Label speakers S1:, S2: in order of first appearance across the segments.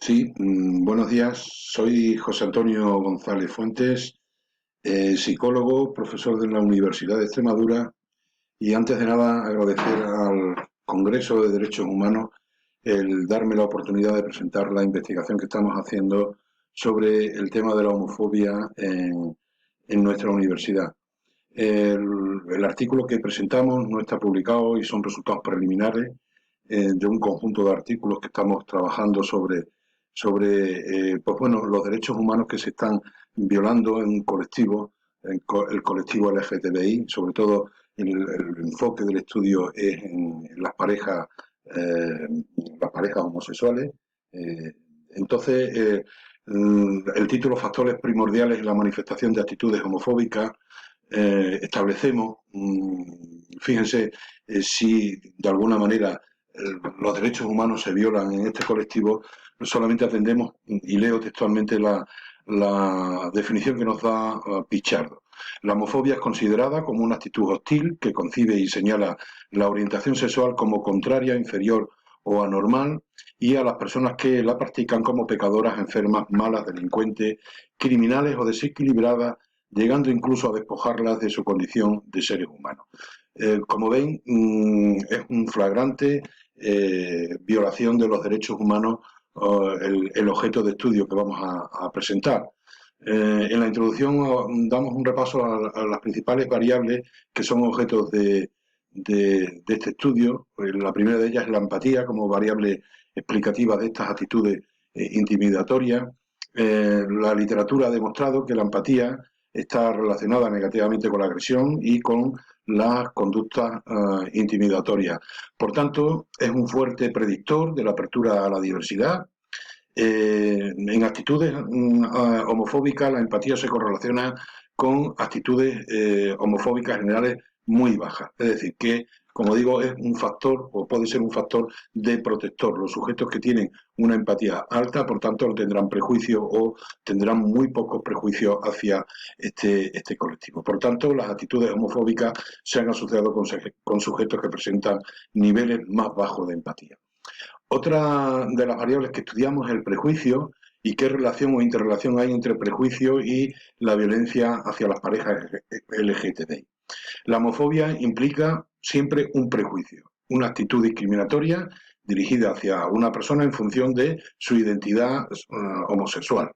S1: Sí, buenos días. Soy José Antonio González Fuentes, psicólogo, profesor de la Universidad de Extremadura y antes de nada agradecer al Congreso de Derechos Humanos el darme la oportunidad de presentar la investigación que estamos haciendo sobre el tema de la homofobia en nuestra universidad. El artículo que presentamos no está publicado y son resultados preliminares de un conjunto de artículos que estamos trabajando sobre pues bueno, los derechos humanos que se están violando en un colectivo, el colectivo LGTBI, sobre todo el enfoque del estudio es en las parejas homosexuales. Eh, entonces, el título Factores primordiales en la manifestación de actitudes homofóbicas establecemos, fíjense, si de alguna manera los derechos humanos se violan en este colectivo, solamente atendemos, y leo textualmente la definición que nos da Pichardo. La homofobia es considerada como una actitud hostil que concibe y señala la orientación sexual como contraria, inferior o anormal y a las personas que la practican como pecadoras, enfermas, malas, delincuentes, criminales o desequilibradas, llegando incluso a despojarlas de su condición de seres humanos. Como ven, es un flagrante violación de los derechos humanos el objeto de estudio que vamos a presentar. En la introducción damos un repaso a las principales variables que son objetos de este estudio. La primera de ellas es la empatía como variable explicativa de estas actitudes intimidatorias. La literatura ha demostrado que la empatía está relacionada negativamente con la agresión y con las conductas intimidatorias. Por tanto, es un fuerte predictor de la apertura a la diversidad. En actitudes homofóbicas, la empatía se correlaciona con actitudes homofóbicas generales muy bajas. Es decir, que, como digo, es un factor o puede ser un factor de protector. Los sujetos que tienen una empatía alta, por tanto, no tendrán prejuicios o tendrán muy pocos prejuicios hacia este colectivo. Por tanto, las actitudes homofóbicas se han asociado con sujetos que presentan niveles más bajos de empatía. Otra de las variables que estudiamos es el prejuicio y qué relación o interrelación hay entre el prejuicio y la violencia hacia las parejas LGTBI. La homofobia implica siempre un prejuicio, una actitud discriminatoria dirigida hacia una persona en función de su identidad homosexual.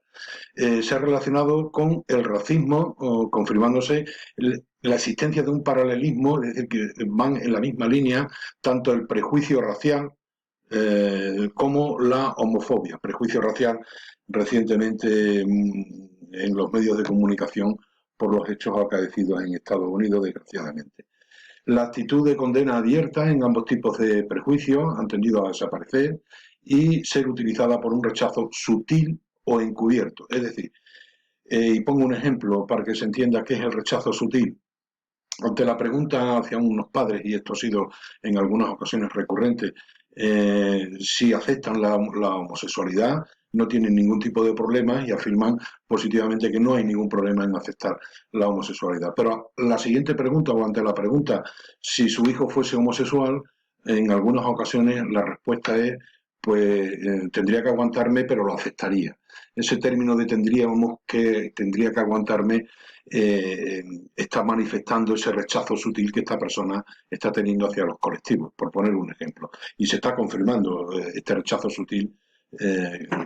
S1: Se ha relacionado con el racismo, confirmándose la existencia de un paralelismo, es decir, que van en la misma línea tanto el prejuicio racial como la homofobia, prejuicio racial recientemente en los medios de comunicación por los hechos acaecidos en Estados Unidos, desgraciadamente. La actitud de condena abierta en ambos tipos de prejuicios han tendido a desaparecer y ser utilizada por un rechazo sutil o encubierto. Es decir, y pongo un ejemplo para que se entienda qué es el rechazo sutil. Ante la pregunta hacia unos padres, y esto ha sido en algunas ocasiones recurrente, si aceptan la homosexualidad, no tienen ningún tipo de problema y afirman positivamente que no hay ningún problema en aceptar la homosexualidad. Pero la siguiente pregunta, o ante la pregunta si su hijo fuese homosexual, en algunas ocasiones la respuesta es, pues tendría que aguantarme, pero lo aceptaría. Ese término de tendría que aguantarme eh, está manifestando ese rechazo sutil que esta persona está teniendo hacia los colectivos, por poner un ejemplo. Y se está confirmando este rechazo sutil,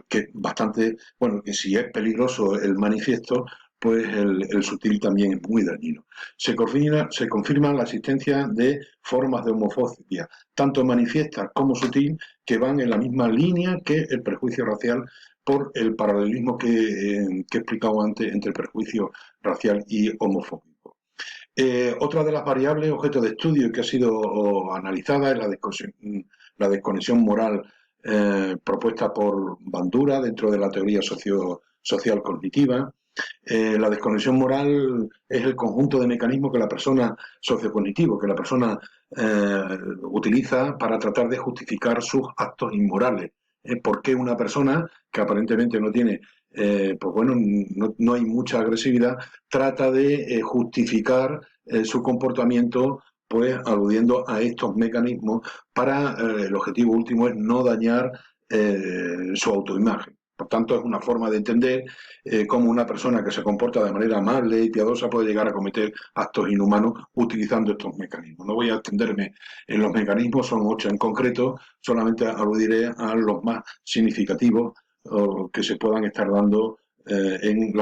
S1: que bastante, bueno, que si es peligroso el manifiesto, pues el sutil también es muy dañino. Se confirma la existencia de formas de homofobia, tanto manifiesta como sutil, que van en la misma línea que el prejuicio racial por el paralelismo que he explicado antes entre el prejuicio racial y homofóbico. Otra de las variables objeto de estudio que ha sido analizada es la desconexión moral propuesta por Bandura dentro de la teoría social cognitiva. La desconexión moral es el conjunto de mecanismos que la persona sociocognitivo, que la persona utiliza para tratar de justificar sus actos inmorales. ¿Por qué una persona que aparentemente no tiene, pues bueno, no hay mucha agresividad, trata de justificar su comportamiento pues aludiendo a estos mecanismos para el objetivo último es no dañar su autoimagen. Por tanto, es una forma de entender cómo una persona que se comporta de manera amable y piadosa puede llegar a cometer actos inhumanos utilizando estos mecanismos. No voy a extenderme en los mecanismos, son 8 en concreto, solamente aludiré a los más significativos que se puedan estar dando en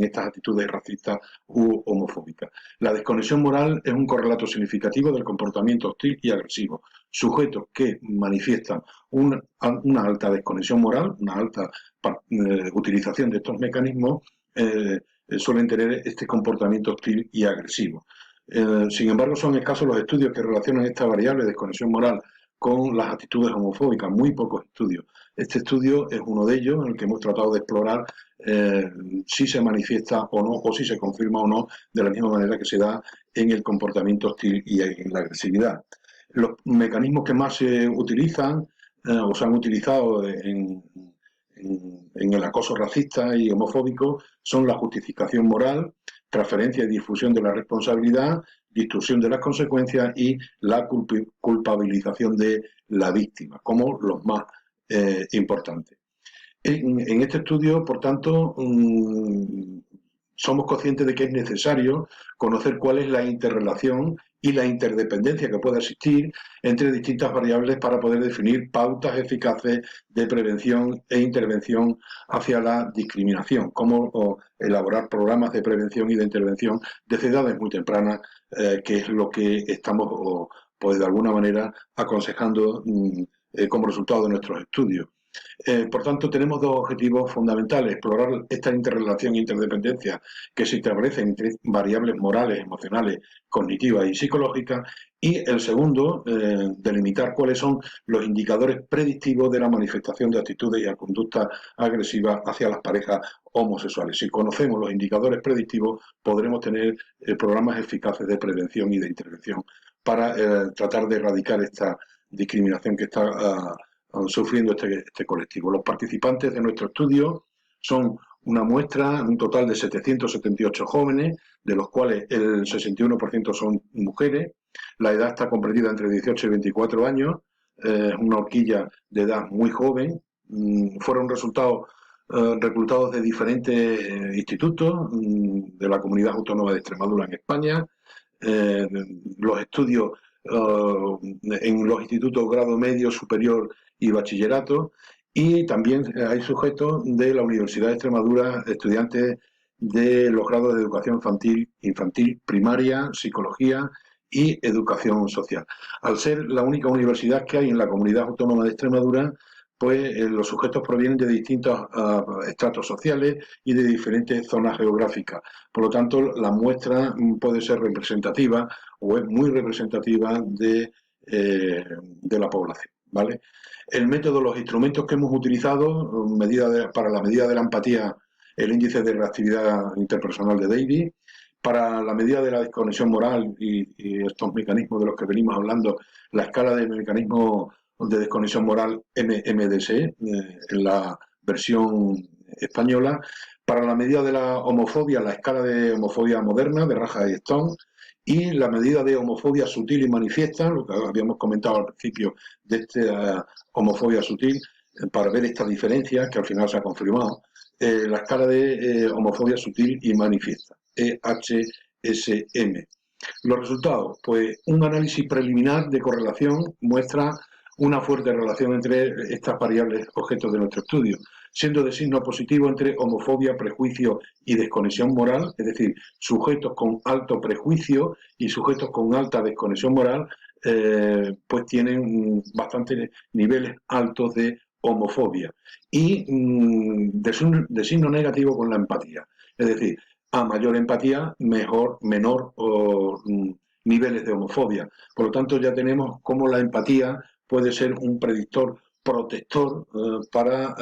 S1: estas actitudes racistas u homofóbicas. La desconexión moral es un correlato significativo del comportamiento hostil y agresivo. Sujetos que manifiestan una alta desconexión moral, una alta utilización de estos mecanismos, suelen tener este comportamiento hostil y agresivo. Sin embargo, son escasos los estudios que relacionan esta variable de desconexión moral con las actitudes homofóbicas, muy pocos estudios. Este estudio es uno de ellos en el que hemos tratado de explorar si se manifiesta o no, o si se confirma o no, de la misma manera que se da en el comportamiento hostil y en la agresividad. Los mecanismos que más se utilizan o se han utilizado en el acoso racista y homofóbico son la justificación moral, transferencia y difusión de la responsabilidad, distorsión de las consecuencias y la culpabilización de la víctima, como los más importantes. En este estudio, por tanto, somos conscientes de que es necesario conocer cuál es la interrelación y la interdependencia que puede existir entre distintas variables para poder definir pautas eficaces de prevención e intervención hacia la discriminación, como elaborar programas de prevención y de intervención desde edades muy tempranas, que es lo que estamos, pues de alguna manera, aconsejando como resultado de nuestros estudios. Por tanto, tenemos dos objetivos fundamentales: explorar esta interrelación e interdependencia que se establece entre variables morales, emocionales, cognitivas y psicológicas, y el segundo, delimitar cuáles son los indicadores predictivos de la manifestación de actitudes y conductas agresivas hacia las parejas homosexuales. Si conocemos los indicadores predictivos, podremos tener programas eficaces de prevención y de intervención para tratar de erradicar esta discriminación que está sufriendo este colectivo. Los participantes de nuestro estudio son una muestra, un total de 778 jóvenes, de los cuales el 61% son mujeres. La edad está comprendida entre 18 y 24 años, una horquilla de edad muy joven. Fueron reclutados de diferentes institutos de la Comunidad Autónoma de Extremadura en España. Los estudios en los institutos grado medio, superior y bachillerato, y también hay sujetos de la Universidad de Extremadura, estudiantes de los grados de educación infantil, primaria, psicología y educación social. Al ser la única universidad que hay en la Comunidad Autónoma de Extremadura, pues los sujetos provienen de distintos estratos sociales y de diferentes zonas geográficas. Por lo tanto, la muestra puede ser representativa o es muy representativa de la población, ¿vale? El método, los instrumentos que hemos utilizado, para la medida de la empatía, el índice de reactividad interpersonal de Davy; para la medida de la desconexión moral y estos mecanismos de los que venimos hablando, la escala de mecanismos de desconexión moral MDSE, en la versión española; para la medida de la homofobia, la escala de homofobia moderna de Raja y Stone; y la medida de homofobia sutil y manifiesta, lo que habíamos comentado al principio de esta homofobia sutil, para ver esta diferencia que al final se ha confirmado, la escala de homofobia sutil y manifiesta, EHSM. Los resultados, pues un análisis preliminar de correlación muestra una fuerte relación entre estas variables objetos de nuestro estudio, siendo de signo positivo entre homofobia, prejuicio y desconexión moral, es decir, sujetos con alto prejuicio y sujetos con alta desconexión moral, pues tienen bastantes niveles altos de homofobia, y de signo negativo con la empatía, es decir, a mayor empatía, menor niveles de homofobia. Por lo tanto, ya tenemos cómo la empatía puede ser un predictor protector para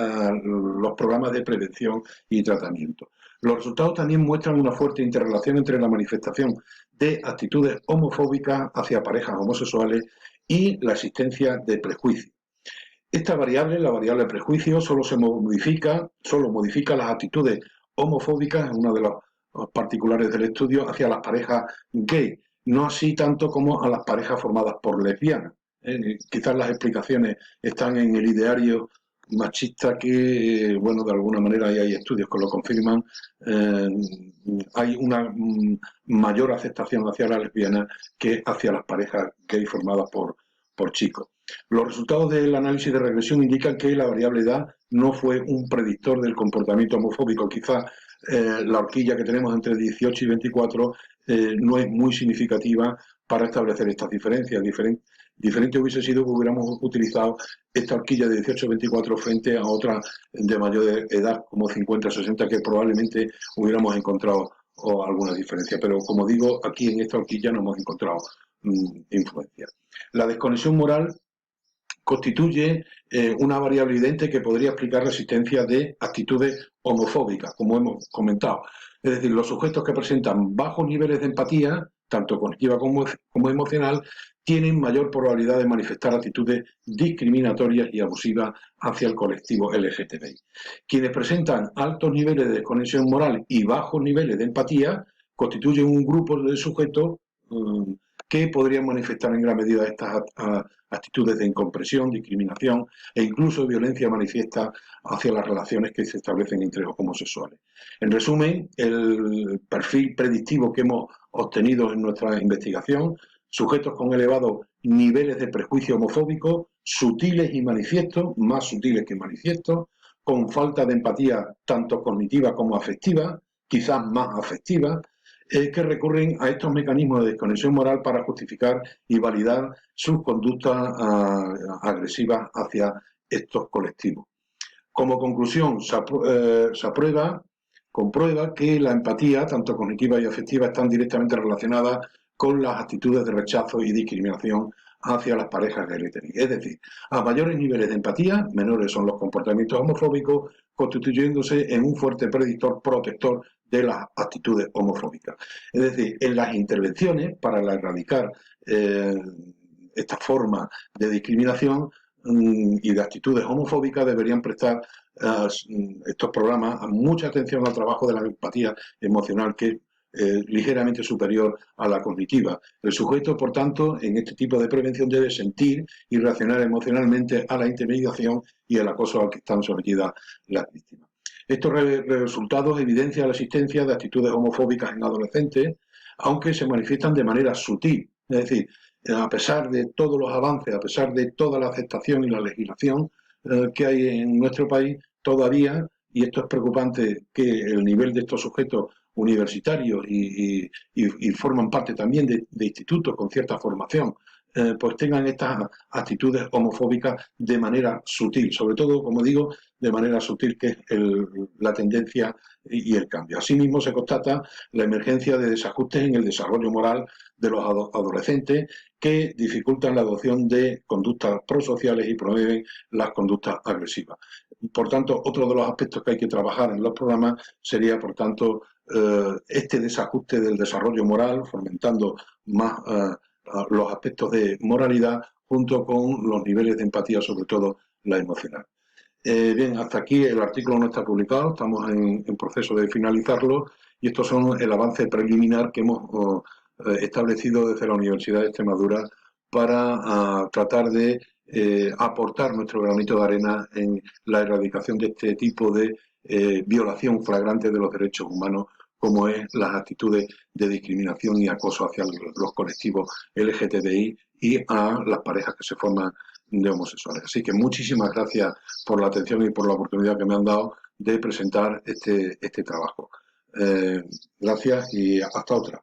S1: los programas de prevención y tratamiento. Los resultados también muestran una fuerte interrelación entre la manifestación de actitudes homofóbicas hacia parejas homosexuales y la existencia de prejuicios. Esta variable, la variable prejuicio, solo modifica las actitudes homofóbicas, en una de las particulares del estudio, hacia las parejas gay, no así tanto como a las parejas formadas por lesbianas. Quizás las explicaciones están en el ideario machista que, bueno, de alguna manera, y hay estudios que lo confirman, eh, hay una mayor aceptación hacia la lesbiana que hacia las parejas gay formadas por chicos. Los resultados del análisis de regresión indican que la variable edad no fue un predictor del comportamiento homofóbico. Quizás la horquilla que tenemos entre 18 y 24 no es muy significativa para establecer estas diferencias. Diferente hubiese sido que hubiéramos utilizado esta horquilla de 18-24 frente a otra de mayor edad, como 50-60, que probablemente hubiéramos encontrado alguna diferencia. Pero como digo, aquí en esta horquilla no hemos encontrado influencia. La desconexión moral constituye una variable evidente que podría explicar la existencia de actitudes homofóbicas, como hemos comentado. Es decir, los sujetos que presentan bajos niveles de empatía, tanto cognitiva como emocional, tienen mayor probabilidad de manifestar actitudes discriminatorias y abusivas hacia el colectivo LGTBI. Quienes presentan altos niveles de desconexión moral y bajos niveles de empatía constituyen un grupo de sujetos que podrían manifestar en gran medida estas actitudes de incompresión, discriminación e incluso violencia manifiesta hacia las relaciones que se establecen entre homosexuales. En resumen, el perfil predictivo que hemos obtenido en nuestra investigación: sujetos con elevados niveles de prejuicio homofóbico, sutiles y manifiestos, más sutiles que manifiestos, con falta de empatía tanto cognitiva como afectiva, quizás más afectiva, que recurren a estos mecanismos de desconexión moral para justificar y validar sus conductas agresivas hacia estos colectivos. Como conclusión, se comprueba que la empatía, tanto cognitiva y afectiva, están directamente relacionadas con las actitudes de rechazo y discriminación hacia las parejas LGTBI. Es decir, a mayores niveles de empatía, menores son los comportamientos homofóbicos, constituyéndose en un fuerte predictor protector de las actitudes homofóbicas. Es decir, en las intervenciones para erradicar esta forma de discriminación y de actitudes homofóbicas deberían prestar estos programas mucha atención al trabajo de la empatía emocional, que es ligeramente superior a la cognitiva. El sujeto, por tanto, en este tipo de prevención debe sentir y reaccionar emocionalmente a la intimidación y el acoso al que están sometidas las víctimas. Estos resultados evidencian la existencia de actitudes homofóbicas en adolescentes, aunque se manifiestan de manera sutil. Es decir, a pesar de todos los avances, a pesar de toda la aceptación y la legislación que hay en nuestro país, todavía, y esto es preocupante, que el nivel de estos sujetos universitarios y forman parte también de institutos con cierta formación, pues tengan estas actitudes homofóbicas de manera sutil, sobre todo, como digo, de manera sutil, que es la tendencia y el cambio. Asimismo, se constata la emergencia de desajustes en el desarrollo moral de los adolescentes, que dificultan la adopción de conductas prosociales y promueven las conductas agresivas. Por tanto, otro de los aspectos que hay que trabajar en los programas sería, por tanto, este desajuste del desarrollo moral, fomentando más los aspectos de moralidad junto con los niveles de empatía, sobre todo la emocional. Bien, hasta aquí el artículo no está publicado, estamos en proceso de finalizarlo, y estos son el avance preliminar que hemos establecido desde la Universidad de Extremadura para tratar de aportar nuestro granito de arena en la erradicación de este tipo de violación flagrante de los derechos humanos, como es las actitudes de discriminación y acoso hacia los colectivos LGTBI y a las parejas que se forman de homosexuales. Así que muchísimas gracias por la atención y por la oportunidad que me han dado de presentar este trabajo. Gracias y hasta otra.